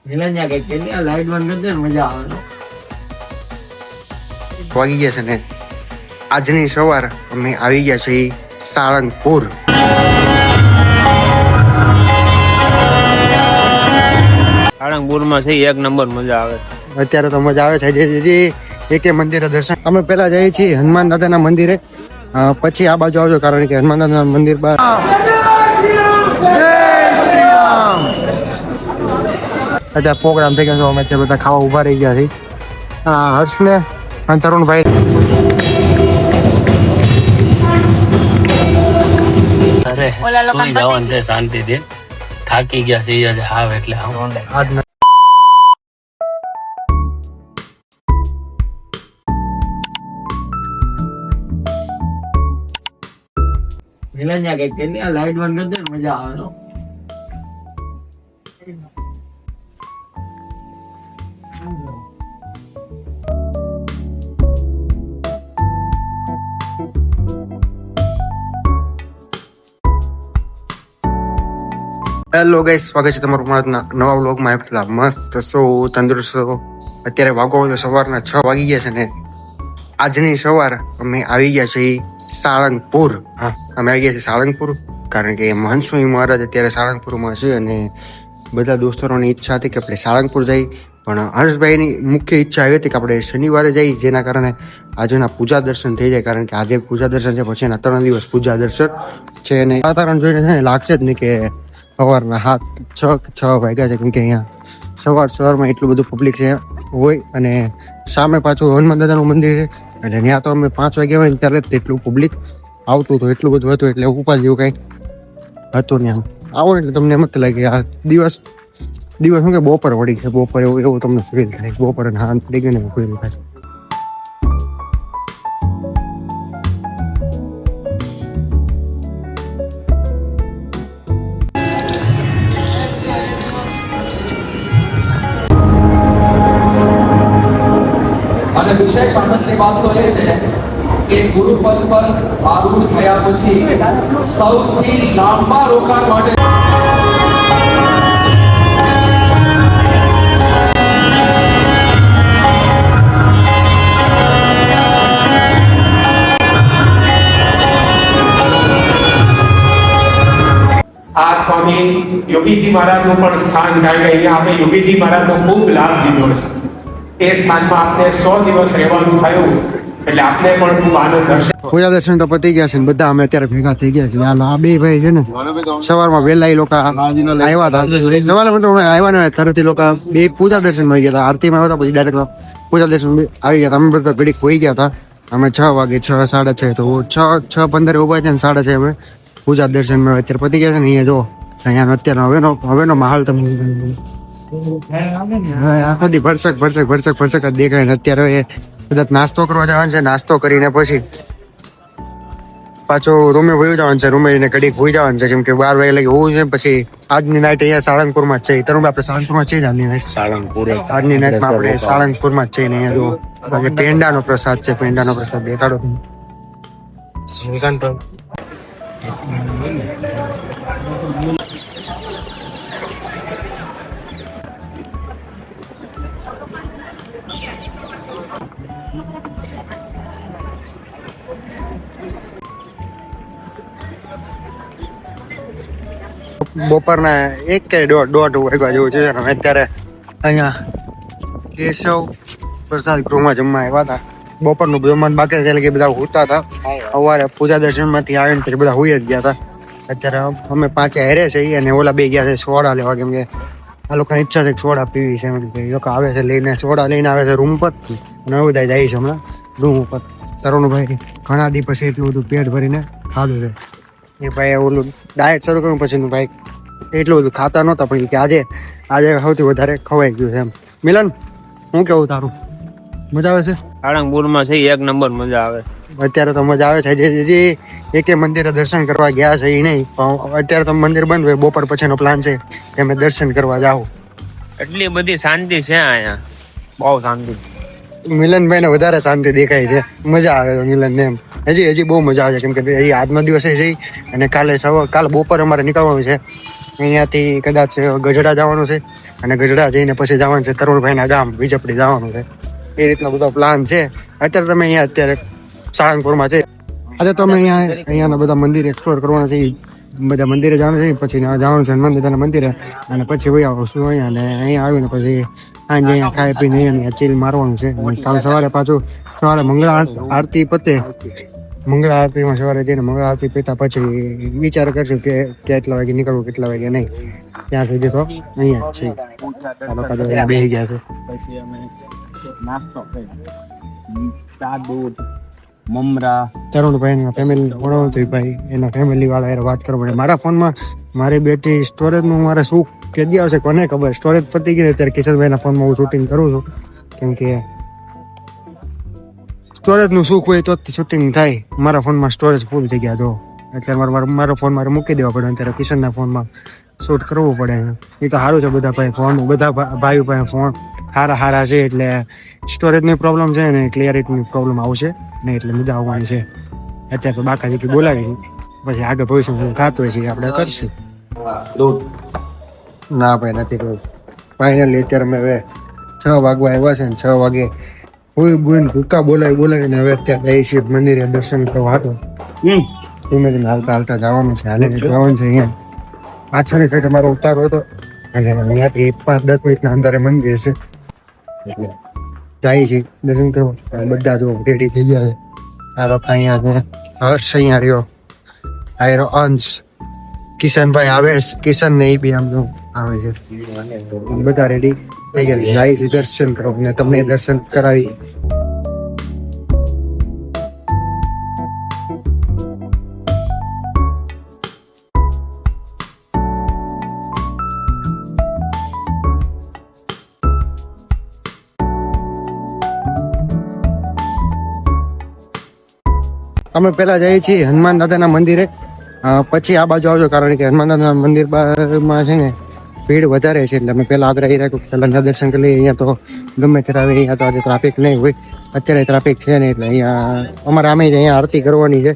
મિલન કઈ કે લાઈટ બંધ કરી દે મજા આવે. વાગી ગયા છે ને આજની સવાર અમે આવી ગયા છીએ સાળંગપુર. સાળંગપુરમાં છે એક નંબર મજા આવે. અત્યારે તો મજા આવે છે જે એકે મંદિરે દર્શન. અમે પેલા જઈએ છીએ હનુમાન દાદાના મંદિરે, પછી આ બાજુ આવજો કારણ કે હનુમાન દાદાના મંદિર બાર અત્યારે પ્રોગ્રામ થઈ ગયો. અમે અત્યારે બધા ખાવા ઉભા રહી ગયા છીએ. હર્ષને અને તરુણભાઈ અરે સુઈ જવાનું છે શાંતિથી. થાકી ગયા છે આજે આવે એટલે આજના મિલન કઈ કે લાઈટ બંધ કરી દે મજા આવે. હેલો ગાઈસ, સ્વાગત છે તમારું મારા નવા વ્લોગમાં. એટલા મસ્ત છો, તંદુરસ્ત છો. અત્યારે વાગો તો સવારના 6 વાગી ગયા છે ને આજની સવાર અમે આવી ગયા છીએ સાળંગપુર. અમે આવી ગયા છીએ સાળંગપુર કારણ કે મહંતસ્વામી મહારાજ અત્યારે સાળંગપુરમાં છે અને બધા દોસ્તરોની ઈચ્છા હતી કે આપણે સાળંગપુર જઈએ, પણ હર્ષભાઈની મુખ્ય ઈચ્છા એવી હતી કે આપણે શનિવારે જઈએ, જેના કારણે આજના પૂજા દર્શન થઈ જાય. કારણ કે આજે પૂજા દર્શન છે, પછી એના 3 દિવસ પૂજા દર્શન છે અને વાતાવરણ જોઈને છે ને લાગશે જ નહીં કે સવારના 6 વાગ્યા છે, કેમ કે અહીંયા સવારમાં એટલું બધું પબ્લિક છે હોય અને સામે પાછું હનુમાન દાદાનું મંદિર છે એટલે ત્યાં તો અમે 5 વાગ્યા હોય ને ત્યારે જ એટલું પબ્લિક આવતું હતું, એટલું બધું હતું એટલે ઉપા જેવું કંઈ હતું નહીં. આવો એટલે તમને એમ જ લાગે આ દિવસ શું કે બપોર વળી છે, બપોર એવું તમને ફીલ થાય. બપોર અને હાથ પડી ગઈ ને ફીલ થાય. અને વિશેષ આનંદની વાત તો એ છે કે ગુરુપદ પર આરૂઢ થયા પછી સૌથી લાંબા રોકાણ માટે આ સ્વામી યોગીજી મહારાજનું પણ સ્થાન થાય કે અહીંયા આપણે યોગીજી મહારાજનો ખૂબ લાભ લીધો છે. એ સ્થાનમાં આપણે 100 દિવસ રહેવાનું થયું એટલે આપણે પણ ખૂબ આનંદ હશે. પૂજા દર્શન તો પતી ગયા છે ને બધા અમે અત્યારે ભેગા થઈ ગયા છે. આ બે ભાઈ છે ને સવારમાં વહેલા એ લોકો આવ્યા હતા. સવારમાં તો આવ્યા ને તરત એ લોકો બે પૂજા દર્શન આવી ગયા હતા. આરતીમાં આવ્યા હતા, પછી ડાયરેક્ટ પૂજા દર્શન આવી ગયા હતા. અમે બધા ઘડીક હોઈ ગયા હતા. અમે 6 વાગે 6, 6:30 તો 6:15 ઉભા છે ને 6:30 અમે પૂજા દર્શન અત્યારે પતી ગયા છે ને. અહીંયા જો અહીંયા અત્યારે હવેનો માહોલ તમને આખો દી ભરસક જ દેખાય ને. અત્યારે કદાચ નાસ્તો કરવા જવાનું છે, નાસ્તો કરીને પછી પાછો રૂમે વયું જવાનું છે. રૂમે જઈને ઘડીક હોઈ જવાનું છે, કેમ કે 12 વાગે લાગે હોવું છે. પછી આજની નાઈટ અહીંયા સાળંગપુરમાં જ છે. તરુણ આપણે સાળંગપુરમાં છે. આજની નાઈટ આજની નાઈટમાં આપણે સાળંગપુરમાં જ છે ને. અહીંયા જો આજે પેંડાનો પ્રસાદ છે. પેંડાનો પ્રસાદ દેખાડો. બપોરના 1 કે 1:30 વાગ્યા જેવું છે. અત્યારે અહીંયા કેશવ પ્રસાદ ગૃહમાં જમવા આવ્યા હતા. બપોરનું જમવાનું બાકી એટલે કે બધા હોતા હતા. સવારે પૂજા દર્શનમાંથી આવીને પછી બધા હોઈ જ ગયા હતા. અત્યારે અમે 5 હેરે છે અને ઓલા 2 ગયા છે સોડા લેવા, કેમ કે આ લોકોની ઈચ્છા છે કે સોડા પીવી છે. એ લોકો આવે છે લઈને સોડા લઈને આવે છે રૂમ પર અને હવે બધા જાય છે હમણાં રૂમ ઉપર. તરુણભાઈ ઘણા દી પછી એટલું બધું પેટ ભરીને ખાધું છે. એ ભાઈ ઓલું ડાયટ શરૂ કર્યું પછી ભાઈ એટલું બધું ખાતા નહોતા, પણ કે આજે સૌથી વધારે ખવાઈ ગયું છે એમ. મિલન, હું કેવું તારું? મજા આવે છે? સાળંગપુરમાં છે એક નંબર મજા આવે. અત્યારે તો મજા આવે છે. જે એકે મંદિરે દર્શન કરવા ગયા છે એ નહીં, પણ અત્યારે તો મંદિર બંધ હોય. બપોર પછીનો પ્લાન છે કે અમે દર્શન કરવા જાવ. એટલી બધી શાંતિ છે અહીંયા, બહુ શાંતિ. મિલનભાઈ ને વધારે શાંતિ દેખાય છે. મજા આવે છે મિલન ને એમ. હજી બહુ મજા આવે છે, કેમ કે હજી આજનો દિવસ છે અને કાલે બપોર અમારે નીકળવાનું છે. અહીંયાથી કદાચ ગઢડા જવાનું છે અને ગઢડા જઈને પછી જવાનું છે તરુણભાઈના ગામ વિજપડી જવાનું છે. એ રીતનો બધો પ્લાન છે. અત્યારે તમે અહીંયા અત્યારે સાળંગપુરમાં છે. આજે તો અમે અહીંયાના બધા મંદિર એક્સપ્લોર કરવાના છે. બધા મંદિરે જવાનું છે, પછી જવાનું છે હનુમાન દાદાના મંદિરે અને પછી વહી આવશું અહીંયા. અને અહીંયા આવીને પછી સાંજે અહીંયા ખાઈ પીને અહીંયા ચીલ મારવાનું છે. કાલે સવારે પાછું મંગળા આરતી પતે, મંગળા આરતીમાં સવારે જઈને મંગળા આરતી પીતા પછી વિચાર કરશું કે કેટલા વાગે નીકળવું કેટલા વાગે નહીં. ત્યાં સુધી તો અહીંયા જ છે. આ લોકો તો અહીંયા બેસી ગયા છે. પછી અમે નાસ્તો કરી ચા દૂધ મમરા. તરુણભાઈ ફેમિલી ભણવતું ભાઈ એના ફેમિલી વાળા યાર વાત કરવા પડે. મારા ફોનમાં મારી બેટી સ્ટોરેજનું મારે શું કેદી આવશે કોને ખબર. સ્ટોરેજ પતી ગઈ અત્યારે કિશનભાઈના ફોનમાં હું શૂટિંગ કરું છું, કેમ કે સ્ટોરેજનું સુખ હોય તો શૂટિંગ થાય. મારા ફોનમાં સ્ટોરેજ ફૂલ થઈ ગયા જો, એટલે મારો ફોન મારે મૂકી દેવા પડે. અત્યારે કિશનના ફોનમાં શૂટ કરવું પડે. એ તો સારું છે, બધા ભાઈ ફોન બધા ભાઈઓ પાસે ફોન સારા છે, એટલે સ્ટોરેજની પ્રોબ્લેમ છે ને ક્લિયરિટીની પ્રોબ્લેમ આવશે નહીં, એટલે મજા આવવાની છે. અત્યારે તો બાકા જેકી બોલાવી છે, પછી આગળ ભવિષ્યમાં થતું હોય છે આપણે કરશું. ના ભાઈ નથી કહ્યું. ફાઇનલી અત્યારે અમે હવે 6 વાગવા આવ્યા છે ને 6 વાગે ભૂકા બોલાવીને હવે અત્યારે જઈએ છીએ મંદિરે દર્શન કરવા. હતો ધીમે ધીમે હાલતા જવાનું છે. હાલે જવાનું છે. અહીંયા પાછળની સાઈડ અમારો ઉતારો હતો અને અહીંયાથી 5-10 મિનિટના અંદરે મંદિર છે, એટલે જાય છે દર્શન કરવા. બધા જો રેડી થઈ ગયા છે. આ લોકો અહીંયા છે. હર્ષ અહીંયા રહ્યો, આયરો અંશ, કિશનભાઈ આવે છે. કિશન ને એ બી આમ આવે છે. બધા રેડી થઈ ગયા છે. જાય છે દર્શન કરવા અને તમને દર્શન કરાવી. અમે પહેલા જઈએ છીએ હનુમાન દાદાના મંદિરે, પછી આ બાજુ આવજો, કારણ કે હનુમાન દાદાના મંદિરમાં છે ને ભીડ વધારે છે. એટલે અમે પહેલા આગ્રહી રાખ્યું પહેલા દર્શન કરી લઈએ. અહીંયા તો ગમે ત્યારે આવે. અહીંયા તો આજે ટ્રાફિક નહીં હોય, અત્યારે ટ્રાફિક છે ને, એટલે અહીંયા અમારે આમે જ અહીંયા આરતી કરવાની છે,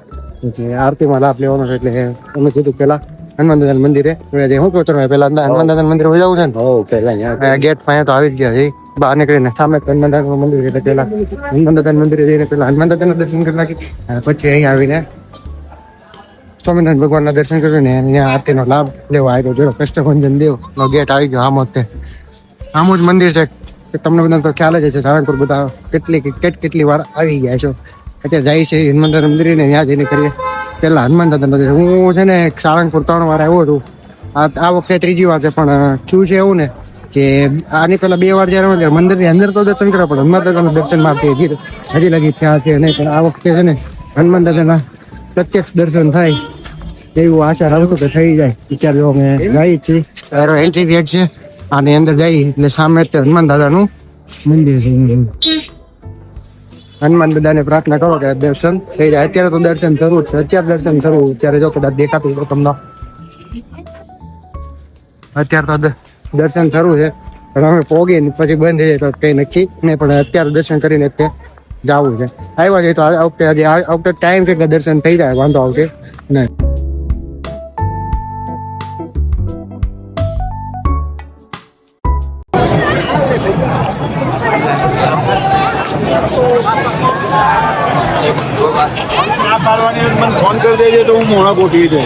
એટલે આરતીમાં લાભ લેવાનો છે. એટલે અમે કીધું પહેલા હનુમાન દાદાના મંદિરે શું કહો છો પહેલા હનુમાન દાદાના મંદિરે જવું છે ને, ગેટ પાસે તો આવી જ ગયા છે. બહાર નીકળીને સામે હનુમાન દાદાનું મંદિર છે, એટલે પહેલા હનુમાન દાદાના મંદિરે જઈને પહેલા હનુમાન દાદાના દર્શન કરી નાખી, પછી અહીંયા આવીને સ્વામિનારાયણ ભગવાનના દર્શન કર્યું ને અહીંયા આરતીનો લાભ લેવા આવ્યો. જો કષ્ટભંજન દેવનો ગેટ આવી ગયો. આમ જ મંદિર છે કે તમને બધા તો ખ્યાલ જ છે. સાળંગપુર બધા કેટલી વાર આવી ગયા છો. અત્યારે જાય છે હનુમાન દાદા મંદિર ને ત્યાં જઈને કરીએ પહેલા હનુમાન દાદા. હું છે ને સાળંગપુર 3 વાર આવ્યો છું. આ વખતે 3જી વાર છે, પણ થયું છે એવું ને કે આની પહેલા 2 વાર જયારે મંદિરની અંદર તો દર્શન કરવા પડે, હનુમાન દાદાના દર્શન માટે હજી લગી થયા છે નહીં. પણ આ વખતે છે ને હનુમાન દાદાના પ્રત્યક્ષ દર્શન થાય એવું આશા રાખું છું કે થઈ જાય. વિચાર જો અમે જઈએ છીએ, એન્ટ્રી ગેટ છે, આની અંદર જઈએ એટલે સામે હનુમાન દાદાનું મંદિર છે. હનુમાન દાદાને પ્રાર્થના કરો કે દર્શન થઈ જાય. અત્યારે તો દર્શન શરૂ છે, અત્યારે જો કદાચ દેખાતું હોય તમને, અત્યારે તો દર્શન શરૂ છે. પણ અમે પોગી પછી બંધ થઈ જાય તો કઈ નક્કી નહીં, પણ અત્યારે દર્શન કરીને તે જવું છે. આવ્યા છે તો આ વખતે ટાઈમ છે એટલે દર્શન થઈ જાય, વાંધો આવશે નહીં. ફોન કરી દેજે તો હું મોડા ગોઠવી દે.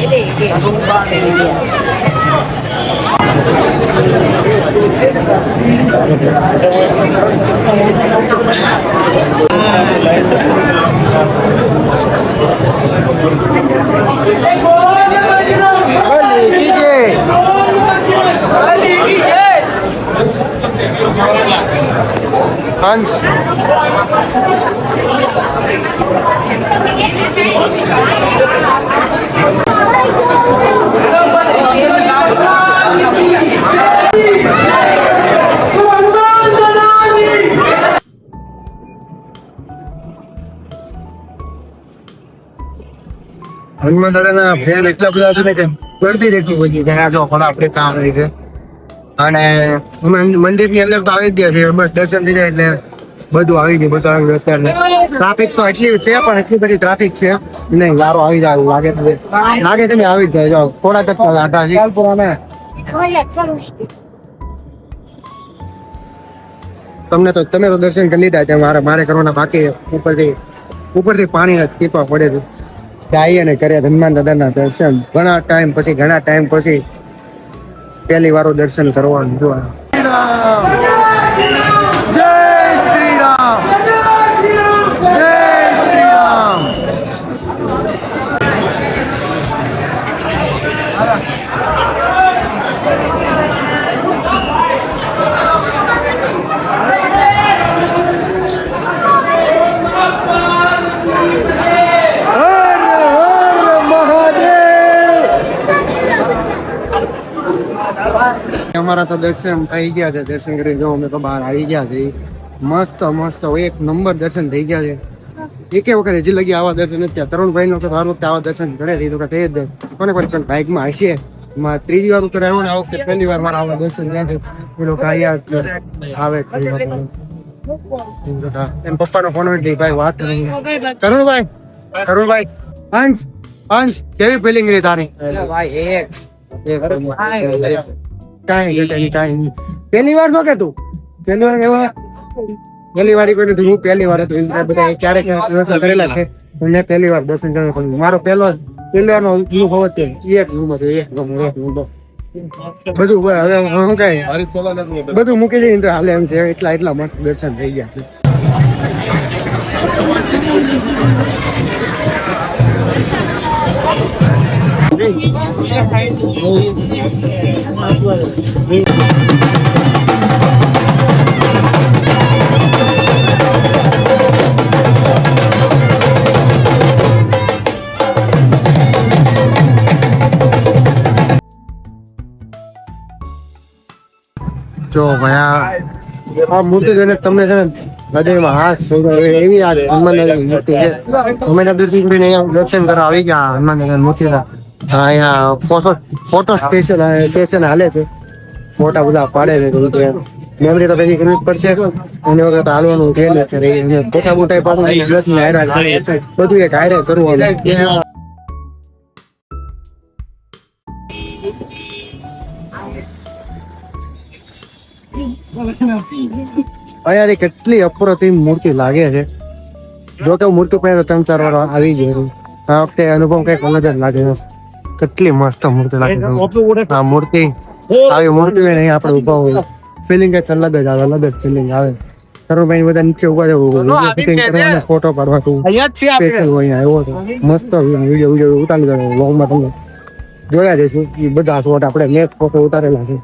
હંસ હનુમાન દાદાના ફેન એટલા બધા છે ને કે ગળતી જેટલી બધી ત્યાં જો પણ આપણે કામ રહી છે. અને મંદિરની અંદર તો આવી જ ગયા છે, બસ દર્શન થઈ જાય એટલે બધું આવી ગયું. બધું આવી ગયું. અત્યારે ટ્રાફિક તો એટલી છે, પણ એટલી બધી ટ્રાફિક છે નહીં. વારો આવી જાય લાગે છે ને આવી જ જાય. જો થોડાક જ આટા છે, તમે તો દર્શન કરી લીધા છે, મારે કરવાના બાકી ઉપરથી પાણીના ટીપા પડે છે. આવીએ ને કર્યા હનુમાન દાદાના દર્શન ઘણા ટાઈમ પછી પહેલી વાર દર્શન કરવાનું. જય શ્રી રામ, જય શ્રી રામ. અમારા તો દર્શન થઈ ગયા છે. દર્શન કરી જો અમે તો બહાર આવી ગયા છે. મસ્ત એક નંબર દર્શન થઈ ગયા છે. એકે વખત હજી લગી આવા દર્શન નથી. તરુણભાઈ નો તો સારું આવા દર્શન કરે એ લોકો થઈ જ કોને પણ બાઇકમાં હશે. ત્રીજી વાર ઉતર આવ્યો ને આ વખતે પહેલી વાર મારા આવા દર્શન થયા છે. એ લોકો આવે એમ પપ્પાનો ફોન હોય ભાઈ વાત તરુણભાઈ અંશ કેવી ફિલિંગ રહી તારી? કાંઈ પહેલી વાર નો કે તું પહેલી વાર કોઈ નથી. હું પહેલી વાર હતું બધા ક્યારેક દર્શન કરેલા છે. મેં પહેલી વાર દર્શન કર્યું. મારો પહેલી વાર નો અનુભવ જ એક રૂમ હતો. બધું હવે હું કઈ બધું મૂકી દઈએ તો હાલે એમ છે. એટલા મસ્ત દર્શન થઈ ગયા છે. જો ભાઈ આ મૂર્તિ જોઈને તમને છે ને હૃદયમાં હાથ થઈ ગયો એવી આ હનુમાન દાદાની મૂર્તિ છે. અમે દર્શન કરીને અહીંયા દર્શન કરવા આવી ગયા હનુમાન દાદાની મૂર્તિના. અહીંયા ફોટો સેશન હાલે છે. ફોટા બધા પાડે છે. મેમરી તો પછી કરવી જ પડશે. એની વખત હાલવાનું છે ને ફોટા બોટા પાડું બધું એક હારે કરવાનું. અહીંયાથી કેટલી અપ્રતિમ મૂર્તિ લાગે છે. જો કે મૂર્તિ પહેલા 3-4 વાર આવી ગઈ. આ વખતે અનુભવ કઈક અલગ જ લાગે છે. કેટલી મસ્ત મૂર્તિ લાગે છે. આ મૂર્તિ આવી મૂર્તિ હોય ને આપણે ઉભા હોય ફિલિંગ કઈક અલગ જ આવે. ફિલિંગ આવે. તરુણભાઈ બધા નીચે ઉભા છે ફોટો પાડવા સ્પેશિયલ હોય આવ્યો હતો. મસ્ત વિડીયો ઉતારી દો. વ્લોગમાં તમે જોયા જઈશું એ બધા શોટ. આપણે મેં ફોટો ઉતારેલા છે.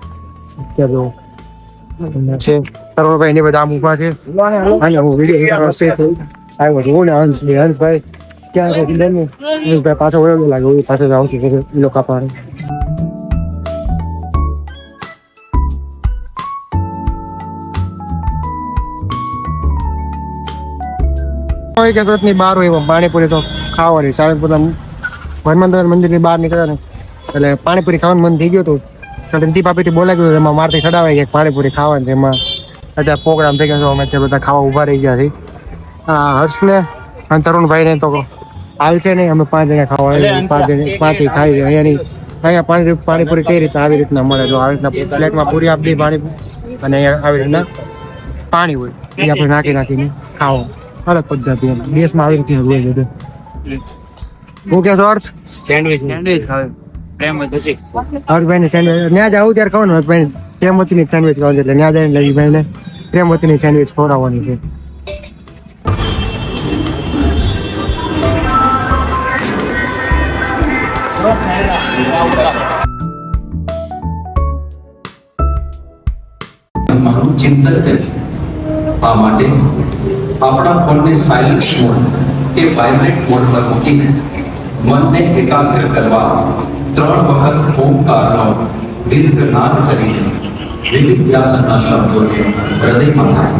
તરુણભાઈ ને બધા આમ ઉભા છે. હું વિડીયો સ્પેશિયલ આવ્યો છું. હું ને હંસભાઈ ક્યાં પાછો વળેલો લાગે પાછળ આવશે એ લોકો પાડે. ની બહાર હોય પાણીપુરી તો ખાવાની. સાળંગપુરના હનુમાન મંદિરની બહાર નીકળ્યા ને એટલે પાણીપુરી ખાવાનું મન થઈ ગયું હતું. દીપાપીથી બોલાવી ગયું એમાં મારથી ખડાવાઈ ગયા પાણીપુરી ખાવાની. એમાં અત્યારે પ્રોગ્રામ થઈ ગયો. અમે બધા ખાવા ઉભા રહી ગયા છે. હર્ષને અને તરુણભાઈને તો હાલ છે નહીં. અમે 5 જણા ખાવા 5 ખાઈ અહીંયા પાણીપુરી કઈ રીતે આવી રીતના મળે. જો આવી રીતના પ્લેટમાં પૂરી આપી દઈ પાણીપુરી અને અહીંયા આવી રીતના પાણી હોય એ આપણે નાખીને ખાવો. અલગ પદ્ધતિ દેશમાં આવી રીતે હોય બધું. હું કે હર્ષ સેન્ડવિચ ખાવે હર્ષભાઈ ને સેન્ડવિચ ત્યાં જાવ ત્યારે ખાવાનું. હર્ષભાઈ પ્રેમવતી ની સેન્ડવિચ ખાવાનું એટલે ત્યાં જઈને લગીભાઈ ને પ્રેમવતી ની સેન્ડવિચ ખવડાવવાની છે. ચિંતન કરીએ. આ માટે આપણા ફોનને સાયલેન્ટ મોડ કે વાઇબ્રેટ મોડ પર મૂકીને મનને એકાગ્ર કરવા 3 વખત ઓમકારનો દીર્ઘનાદ કરીને વિદ્યાસનના શબ્દોને હૃદયમાં થાય.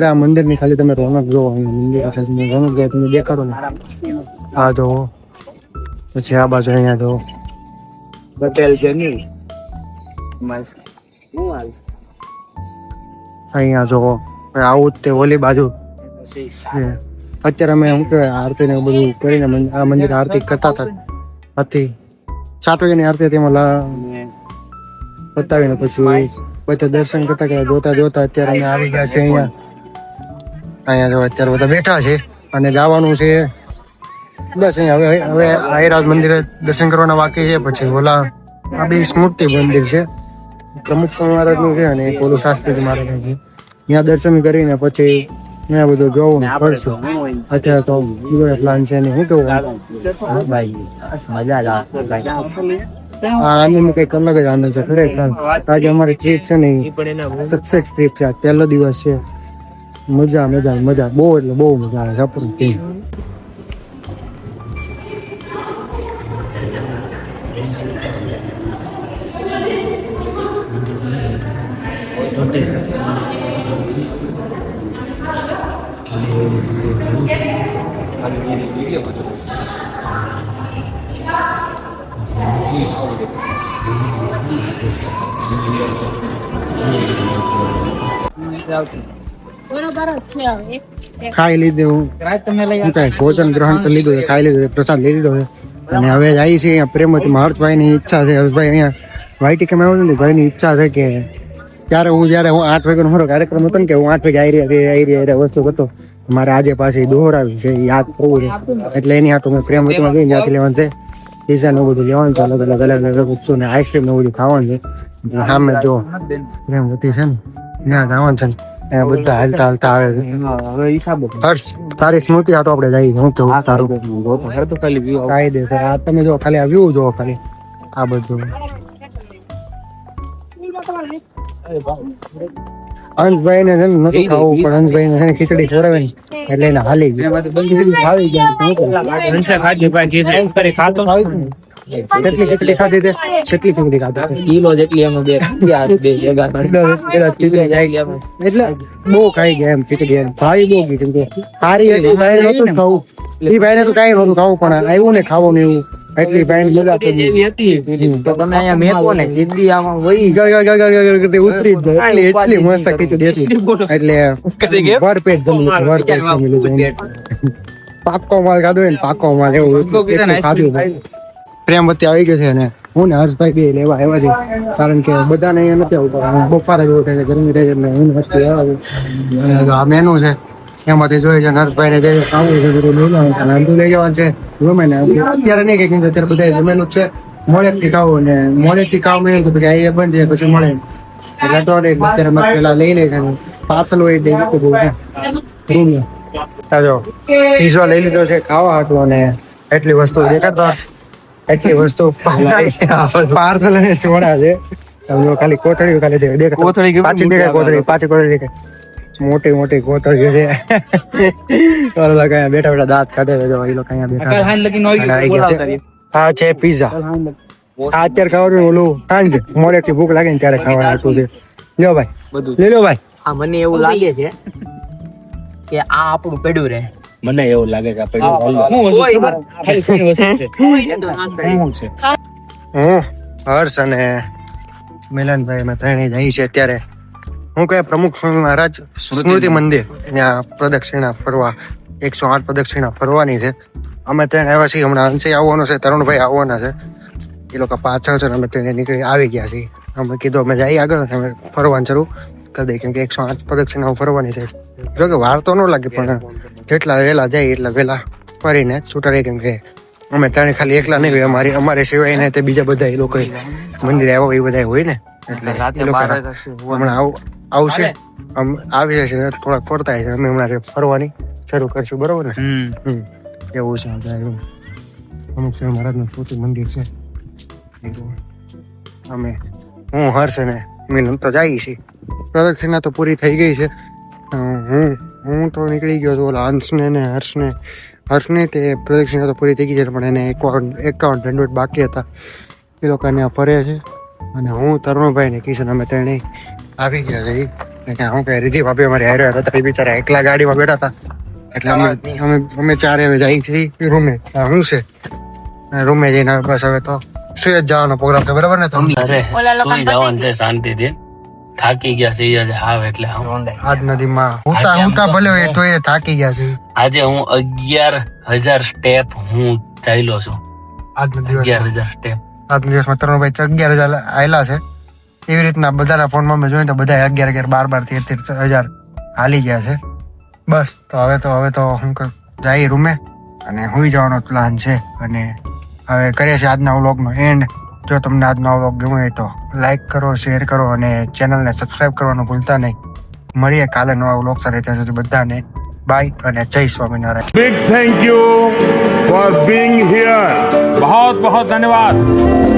આ મંદિરની ખાલી તમે રોનક જોવો, મંદિર રોનક જો તમે દેખાડો ને, આ જો પછી આ બાજુ અહીંયા જો પટેલ છે નહીં અહીંયા જો આવું જ તે ઓલી બાજુ અત્યારે અમે શું કહેવાય આરતી ને બધું કરીને આ મંદિર આરતી કરતા હતી 7 વાગ્યાની આરતી હતી એમાં બતાવીને પછી બધા દર્શન કરતા ગયા જોતા જોતા અત્યારે અમે આવી ગયા છે અહીંયા જો અત્યારે બધા બેઠા છે અને જવાનું છે બસ અહીંયા હવે આયરાજ મંદિરે દર્શન કરવાના બાકી છે. પછી ઓલા આ બે સ્મૃતિ મંદિર છે, પ્રમુખ મહારાજનું છે અને એક ઓલું શાસ્ત્રીજી મહારાજનું છે. ત્યાં દર્શન કરીને પછી ત્યાં બધું જોવું કરશું. અત્યારે તો પ્લાન છે ને હું કેવું આનંદ કઈક અલગ જ આનંદ છે ખરેખર. આજે અમારી ટ્રીપ છે ને સક્સેસ ટ્રીપ છે, પહેલો દિવસ છે. મજા મજા મજા બહુ એટલે બહુ મજા આવે છે. ખાઈ લીધું ભોજન ગ્રહણ કરી લીધું છે, ખાઈ લીધું પ્રસાદ લઈ લીધો છે અને હવે જાય છે અહીંયા પ્રેમવતીમાં. હર્ષભાઈ ની ઈચ્છા છે, હર્ષભાઈ અહીંયા વાયટીકેમાં આવ્યો ને ભાઈ ની ઈચ્છા છે કે ત્યારે હું 8 વાગ્યાનો મારો કાર્યક્રમ હતો ને કે હું 8 વાગે આવી રહ્યા વસ્તુ કરતો, મારે આજે પાછી દોહરાવી છે, યાદ કરવું છે. એટલે એની આટલું મેં પ્રેમવતીમાં ગઈ ત્યાંથી લેવાનું છે પીઝા ને બધું લેવાનું છે, અલગ અલગ વસ્તુ ને આઈસ્ક્રીમ ને બધું ખાવાનું છે. સામે જો પ્રેમવતી છે ને ત્યાં જવાનું છે, બધા હાલતા હાલતા આવે છે. હર્ષ તારી સ્મૃતિ આટો આપણે જઈએ. હું કેવું સારું કાયદેસર આ તમે જો ખાલી આ વ્યૂ જો ખાલી આ બધું. હંસભાઈ ને નતું ખાવું પણ હંસભાઈ ને ખીચડી ખવડાવે ને એટલે એને હાલી ગયું. કેટલી ખીચડી ખાધી તે કેટલી ખીચડી ખાધી કિલો જેટલી અમે બે એટલે બહુ ખાઈ ગયા એમ ખીચડી એમ ભાઈ બહુ કીધું કે સારી હતી ભાઈ નતું ખાવું એ ભાઈ ને તો કઈ નતું ખાવું પણ આવ્યું ને ખાવું ને એવું એટલી ભાઈ મજા તો તમે અહીંયા મેકો ને સીધી આમાં વહી ઉતરી જ જાય એટલી મસ્ત ખીચડી હતી એટલે ભરપેટ જમી લીધું. પાક્કો માલ ખાધો ને પાક્કો માલ એવું ખાધું. પ્રેમવતી આવી ગઈ છે ને હું ને હર્ષભાઈ બે લેવા આવ્યા છે કારણ કે બધાને અહીંયા નથી આવતા, બફારા જેવું થાય છે, ગરમી થાય છે એટલે હું હર્ષભાઈ આવ્યા. આ મેનુ છે એમાંથી જોઈએ છે હર્ષભાઈ ને જે ખાવું છે બધું લઈ જવાનું છે, અડધું લઈ જવાનું છે ગમે ને અત્યારે નહીં કઈ અત્યારે બધા જમેલું જ છે. મોડેકથી ખાવું ને મોડેકથી ખાવું મળે તો પછી અહીંયા બંધ છે પછી મળે એટલે તો અત્યારે અમે પેલા લઈ લે છે પાર્સલ હોય તે પીઝા લઈ લીધો છે ખાવા હાટું અને એટલી વસ્તુ દેખાડતા એટલી વસ્તુ પાર્સલ અને સોડા છે. ખાલી કોથળી ખાલી દેખાય પાછી દેખાય કોથળી પાછી કોથળી દેખાય મોટી મોટી કોથળીઓ છે. બેઠા બેઠા દાંત કાઢે છે એ લોકો અહીંયા બેઠા. હા છે પીઝા આ અત્યારે ખાવાનું ઓલું સાંજે મોડેથી ભૂખ લાગે ને ત્યારે ખાવાનું શું છે. લ્યો ભાઈ લઈ લો ભાઈ. હા મને એવું લાગે છે કે આ આપણું પડ્યું રહે. મને એવું લાગે કે હર્ષ અને મિલનભાઈ અમે ત્રણેય જઈએ છીએ અત્યારે હું કહે પ્રમુખ સ્વામી મહારાજ સ્મૃતિ મંદિર ત્યાં પ્રદક્ષિણા ફરવા 108 પ્રદક્ષિણા ફરવાની છે. અમે ત્યાં આવ્યા છીએ. હમણાં અંશે આવવાનો છે, તરુણભાઈ આવવાના છે, એ લોકો પાછળ છે. અમે ત્યાં નીકળી આવી ગયા છીએ. અમે કીધું અમે જઈએ આગળ અમે ફરવાનું શરૂ કરી દઈએ કેમ કે 108 પ્રદક્ષિણાઓ ફરવાની છે. જો કે વાર તો ન લાગે પણ જેટલા વહેલા જાય એટલા વહેલા ફરીને છૂટા રહે કેમ કે અમે ત્યાં ખાલી એકલા નહીં હોય, અમારે સિવાય ને તે બીજા બધા એ લોકો મંદિરે આવ્યા એ બધા હોય ને એટલે એ લોકો હમણાં આવશે આવી જશે થોડાક ફરતા છે. અમે હમણાં ફરવાની શરૂ કરશું બરોબર ને. એવું છે અમુક સ્વામી મહારાજનું પોતે મંદિર છે. અમે હું હર્ષ ને મિલન તો જઈએ છીએ. પ્રદક્ષિણા તો પૂરી થઈ ગઈ છે. હું તો નીકળી ગયો હતો ઓલા હંસને ને હર્ષને તે પ્રદક્ષિણા તો પૂરી થઈ ગઈ છે પણ એને 51 દંડવત બાકી હતા એ લોકોને ફરે છે. અને હું તરુણભાઈ ને કિશન અમે ત્રણે આવી ગયા છે હું કે રીધી ભાભી અમારી હારે હતા, એ બિચારા એકલા ગાડીમાં બેઠા હતા, એટલે અમે ચારે હવે જઈએ છીએ રૂમે. શું છે રૂમે જઈને બસ હવે તો સુઈ જ જવાનો પ્રોગ્રામ છે, બરાબર ને? તમે અરે સુઈ જવાનું છે શાંતિથી. થાકી ગયા છે ઈ આજે આવે એટલે આવું. આજ નદીમાં ઉતા ભલે હોય તો એ થાકી ગયા છે. આજે હું 11,000 સ્ટેપ હું ચાલ્યો છું. આજનો દિવસ 11,000 સ્ટેપ. આજના દિવસમાં તરુણભાઈ 11,000 આવેલા છે. એવી રીતના બધાના ફોનમાં મેં જોયું તો બધા 11,000 12,000 13,000 હાલી ગયા છે. બસ તો હવે તો હું જઈ રૂમે અને હુઈ જવાનો પ્લાન છે. અને હવે કરીએ છીએ આજના વ્લોગનો એન્ડ. જો તમને આજનો વ્લોગ ગમ્યો હોય તો લાઈક કરો, શેર કરો અને ચેનલને સબસ્ક્રાઇબ કરવાનું ભૂલતા નહીં. મળીએ કાલે નવા વ્લોગ સાથે. ત્યાં સુધી બધાને બાય અને જય Swaminarayan. Big thank you for being here. बहुत बहुत धन्यवाद.